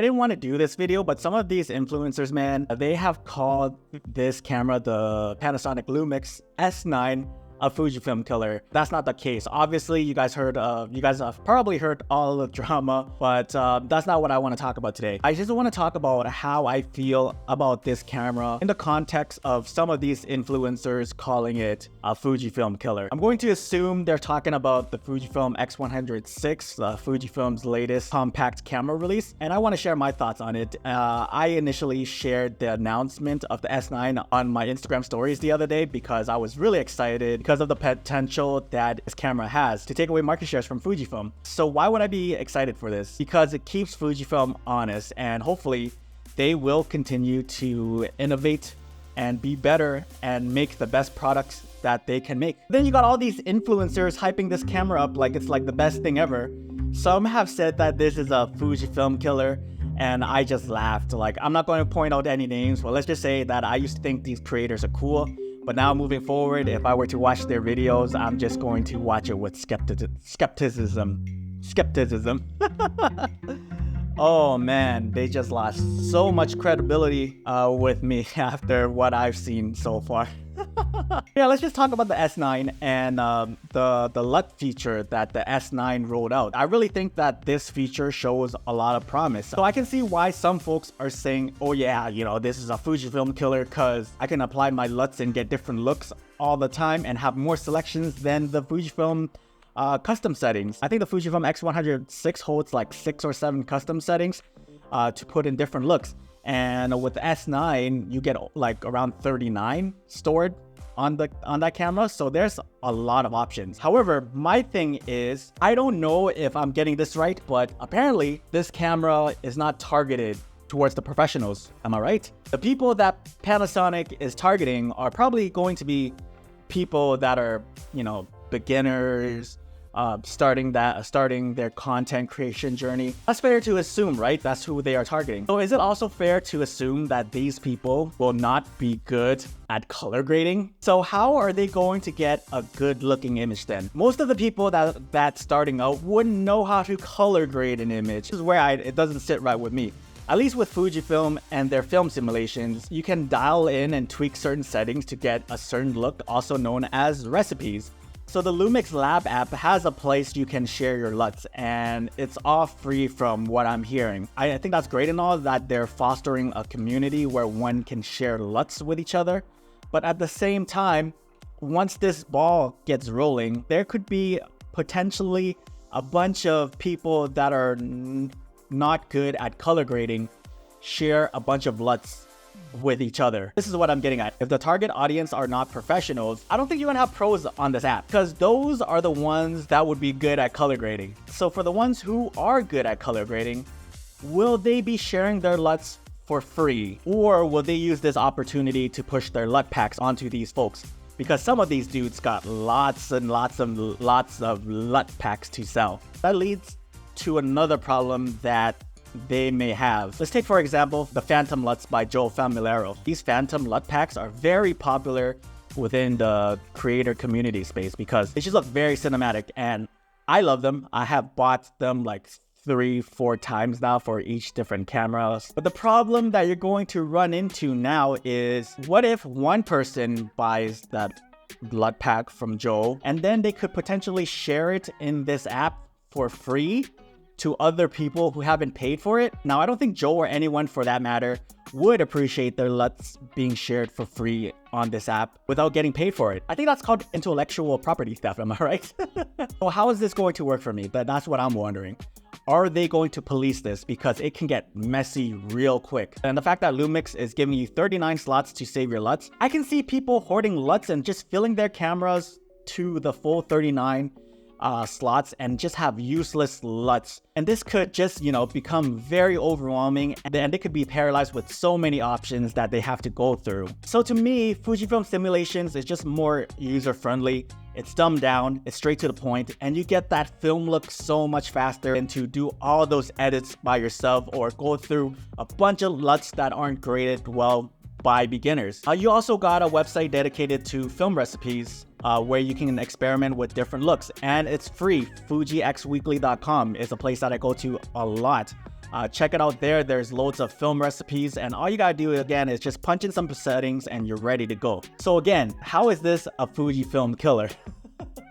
I didn't want to do this video, but some of these influencers, man, they have called this camera, the Panasonic Lumix S9, a Fujifilm killer. That's not the case. Obviously, you guys have probably heard all the drama, but that's not what I want to talk about today. I just want to talk about how I feel about this camera in the context of some of these influencers calling it a Fujifilm killer. I'm going to assume they're talking about the Fujifilm X106, Fujifilm's latest compact camera release, and I want to share my thoughts on it. I initially shared the announcement of the S9 on my Instagram stories the other day because I was really excited because of the potential that this camera has to take away market shares from Fujifilm. So why would I be excited for this? Because it keeps Fujifilm honest, and hopefully they will continue to innovate and be better and make the best products that they can make. Then you got all these influencers hyping this camera up like it's like the best thing ever. Some have said that this is a Fujifilm killer, and I just laughed. Like, I'm not going to point out any names, but let's just say that I used to think these creators are cool. But now moving forward, if I were to watch their videos, I'm just going to watch it with skepticism. Oh man, they just lost so much credibility with me after what I've seen so far. Yeah, let's just talk about the S9 and the LUT feature that the S9 rolled out. I really think that this feature shows a lot of promise. So I can see why some folks are saying, oh yeah, you know, this is a Fujifilm killer because I can apply my LUTs and get different looks all the time and have more selections than the Fujifilm custom settings. I think the Fujifilm X106 holds like 6 or 7 custom settings to put in different looks. And with the S9, you get like around 39 stored on that camera. So there's a lot of options. However, my thing is, I don't know if I'm getting this right, but apparently this camera is not targeted towards the professionals. Am I right? The people that Panasonic is targeting are probably going to be people that are, you know, beginners, starting their content creation journey. That's fair to assume, right? That's who they are targeting. So is it also fair to assume that these people will not be good at color grading? So how are they going to get a good looking image then? Most of the people that's starting out wouldn't know how to color grade an image. This is where it doesn't sit right with me. At least with Fujifilm and their film simulations, you can dial in and tweak certain settings to get a certain look, also known as recipes. So the Lumix Lab app has a place you can share your LUTs, and it's all free from what I'm hearing. I think that's great and all that they're fostering a community where one can share LUTs with each other. But at the same time, once this ball gets rolling, there could be potentially a bunch of people that are not good at color grading share a bunch of LUTs with each other. This is what I'm getting at. If the target audience are not professionals, I don't think you're gonna have pros on this app because those are the ones that would be good at color grading. So for the ones who are good at color grading, will they be sharing their LUTs for free? Or will they use this opportunity to push their LUT packs onto these folks? Because some of these dudes got lots of LUT packs to sell. That leads to another problem that they may have. Let's take, for example, the Phantom LUTs by Joe Familaro. These Phantom LUT packs are very popular within the creator community space because they just look very cinematic, and I love them. I have bought them like 3-4 times now for each different cameras. But the problem that you're going to run into now is, what if one person buys that LUT pack from Joe and then they could potentially share it in this app for free to other people who haven't paid for it? Now, I don't think Joe or anyone for that matter would appreciate their LUTs being shared for free on this app without getting paid for it. I think that's called intellectual property theft, am I right? So how is this going to work for me? That's what I'm wondering. Are they going to police this? Because it can get messy real quick. And the fact that Lumix is giving you 39 slots to save your LUTs, I can see people hoarding LUTs and just filling their cameras to the full 39 slots and just have useless LUTs. And this could just, you know, become very overwhelming, and they could be paralyzed with so many options that they have to go through. So to me, Fujifilm simulations is just more user-friendly. It's dumbed down, it's straight to the point, and you get that film look so much faster than to do all those edits by yourself or go through a bunch of LUTs that aren't graded well by beginners. You also got a website dedicated to film recipes where you can experiment with different looks, and it's free. FujiXweekly.com is a place that I go to a lot Check it out there. There's loads of film recipes, and all you gotta do again is just punch in some settings and you're ready to go. So again, how is this a Fujifilm killer?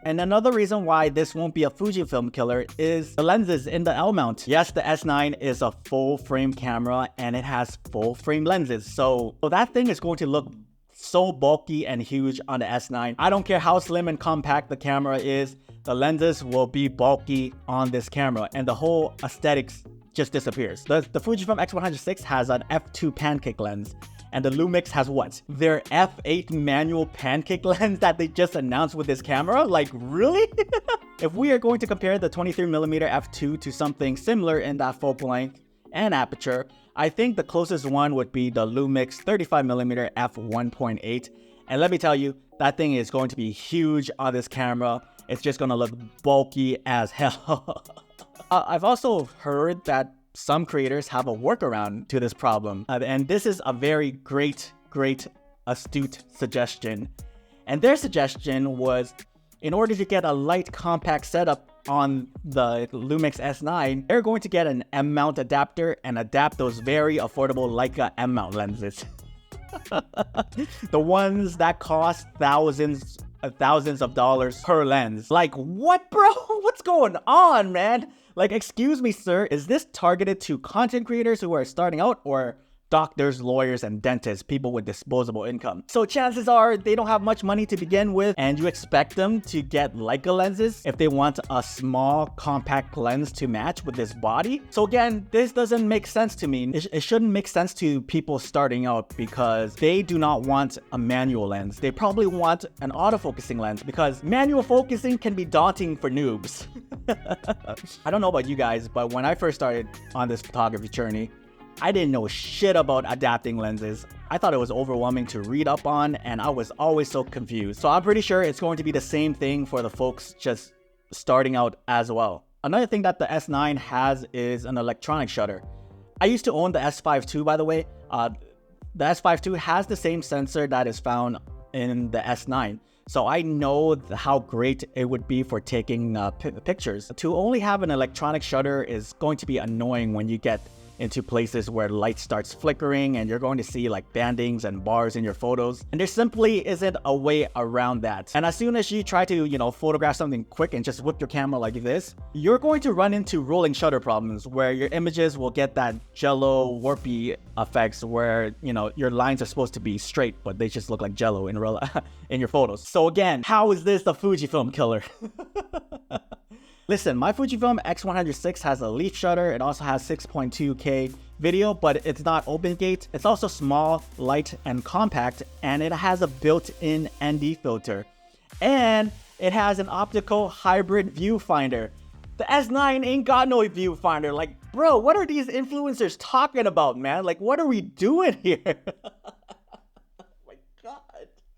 And another reason why this won't be a Fujifilm killer is the lenses in the L mount. Yes, the S9 is a full frame camera and it has full frame lenses. So that thing is going to look so bulky and huge on the S9. I don't care how slim and compact the camera is, the lenses will be bulky on this camera and the whole aesthetics just disappears. The Fujifilm X106 has an f2 pancake lens. And the Lumix has what? Their f8 manual pancake lens that they just announced with this camera? Like, really? If we are going to compare the 23mm f2 to something similar in that focal length and aperture, I think the closest one would be the Lumix 35mm f1.8. And let me tell you, that thing is going to be huge on this camera. It's just going to look bulky as hell. I've also heard that some creators have a workaround to this problem, and this is a very great astute suggestion. And their suggestion was, in order to get a light compact setup on the Lumix S9, they're going to get an M-mount adapter and adapt those very affordable Leica M-mount lenses. The ones that cost thousands of dollars per lens. Like, what, bro? What's going on, man? Like, excuse me, sir, is this targeted to content creators who are starting out, or doctors, lawyers, and dentists, people with disposable income? So chances are they don't have much money to begin with, and you expect them to get Leica lenses if they want a small, compact lens to match with this body? So again, this doesn't make sense to me. It shouldn't make sense to people starting out because they do not want a manual lens. They probably want an autofocusing lens because manual focusing can be daunting for noobs. I don't know about you guys, but when I first started on this photography journey, I didn't know shit about adapting lenses. I thought it was overwhelming to read up on, and I was always so confused. So I'm pretty sure it's going to be the same thing for the folks just starting out as well. Another thing that the S9 has is an electronic shutter. I used to own the S5 II, by the way. The S5 II has the same sensor that is found in the S9. So I know how great it would be for taking pictures. To only have an electronic shutter is going to be annoying when you get into places where light starts flickering and you're going to see like bandings and bars in your photos. And there simply isn't a way around that. And as soon as you try to, photograph something quick and just whip your camera like this, you're going to run into rolling shutter problems where your images will get that jello warpy effects where, your lines are supposed to be straight, but they just look like jello in real in your photos. So again, how is this a Fujifilm killer? Listen, my Fujifilm X106 has a leaf shutter. It also has 6.2K video, but it's not open gate. It's also small, light, and compact, and it has a built-in ND filter. And it has an optical hybrid viewfinder. The S9 ain't got no viewfinder. Like, bro, what are these influencers talking about, man? Like, what are we doing here?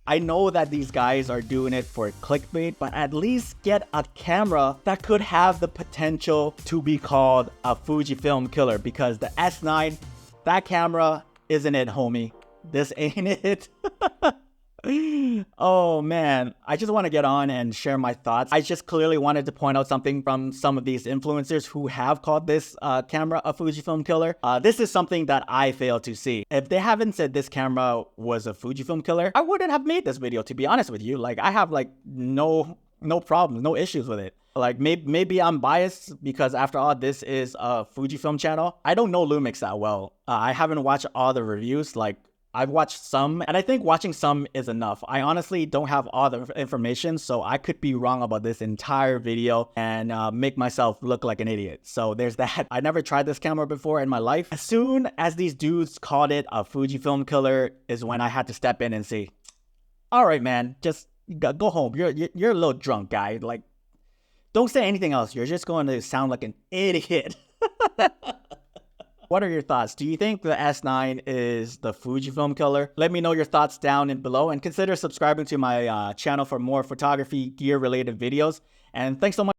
I know that these guys are doing it for clickbait, but at least get a camera that could have the potential to be called a Fujifilm killer, because the S9, that camera isn't it, homie. This ain't it. Oh man, I just want to get on and share my thoughts. I just clearly wanted to point out something from some of these influencers who have called this camera a Fujifilm killer. This is something that I fail to see. If they haven't said this camera was a Fujifilm killer, I wouldn't have made this video, to be honest with you. Like, I have like no problems, no issues with it. Like, maybe I'm biased because after all, this is a Fujifilm channel. I don't know Lumix that well. I haven't watched all the reviews. Like, I've watched some, and I think watching some is enough. I honestly don't have all the information, so I could be wrong about this entire video and make myself look like an idiot. So there's that. I never tried this camera before in my life. As soon as these dudes called it a Fujifilm killer is when I had to step in and say, all right, man, just go home. You're a little drunk, guy. Like, don't say anything else. You're just going to sound like an idiot. What are your thoughts? Do you think the S9 is the Fujifilm killer? Let me know your thoughts down and below, and consider subscribing to my channel for more photography gear related videos. And thanks so much.